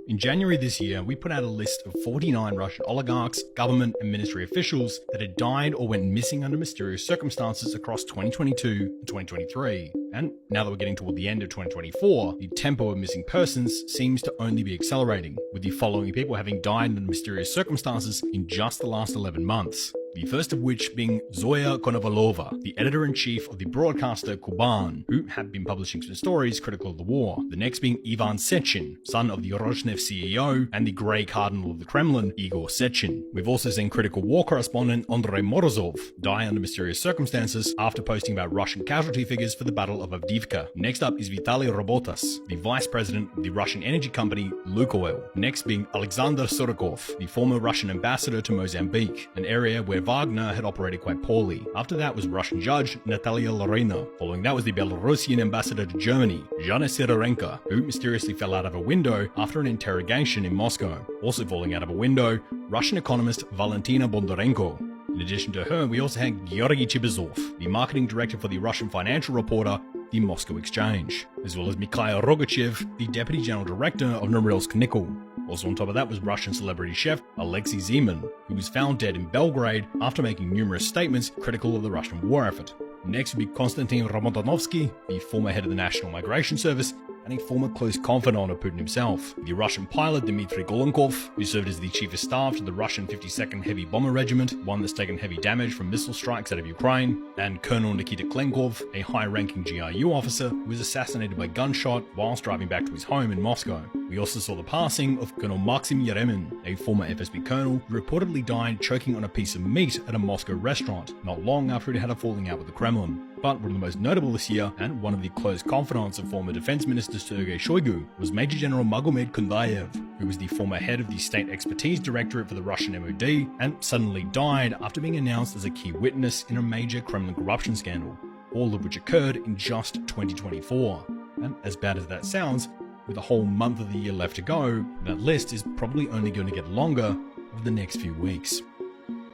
In January this year, we put out a list of 49 Russian oligarchs, government and ministry officials that had died or went missing under mysterious circumstances across 2022 and 2023. And now that we're getting toward the end of 2024, the tempo of missing persons seems to only be accelerating, with the following people having died under mysterious circumstances in just the last 11 months. The first of which being Zoya Konovalova, the editor-in-chief of the broadcaster Kuban, who had been publishing some stories critical of the war. The next being Ivan Sechin, son of the Rosneft CEO and the Grey Cardinal of the Kremlin, Igor Sechin. We've also seen critical war correspondent Andrei Morozov die under mysterious circumstances after posting about Russian casualty figures for the Battle of Avdiivka. Next up is Vitaly Robotas, the vice president of the Russian energy company Lukoil. Next being Alexander Surikov, the former Russian ambassador to Mozambique, an area where Wagner had operated quite poorly. After that was Russian judge Natalia Lorina. Following that was the Belarusian ambassador to Germany, Zhana Sidorenko, who mysteriously fell out of a window after an interrogation in Moscow. Also falling out of a window, Russian economist Valentina Bondarenko. In addition to her, we also had Georgy Chibizov, the marketing director for the Russian financial reporter, the Moscow Exchange, as well as Mikhail Rogachev, the deputy general director of Norilsk Nickel. Also on top of that was Russian celebrity chef Alexei Zeman, who was found dead in Belgrade after making numerous statements critical of the Russian war effort. Next would be Konstantin Romodanovsky, the former head of the National Migration Service, and a former close confidant of Putin himself. The Russian pilot Dmitry Golonkov, who served as the chief of staff to the Russian 52nd Heavy Bomber Regiment, one that's taken heavy damage from missile strikes out of Ukraine, and Colonel Nikita Klenkov, a high-ranking GRU officer who was assassinated by gunshot whilst driving back to his home in Moscow. We also saw the passing of Colonel Maxim Yeremin, a former FSB colonel who reportedly died choking on a piece of meat at a Moscow restaurant, not long after he'd had a falling out with the Kremlin. But one of the most notable this year, and one of the close confidants of former Defense Minister Sergei Shoigu, was Major General Magomed Kundayev, who was the former head of the State Expertise Directorate for the Russian MOD, and suddenly died after being announced as a key witness in a major Kremlin corruption scandal, all of which occurred in just 2024. And as bad as that sounds, with a whole month of the year left to go, that list is probably only going to get longer over the next few weeks.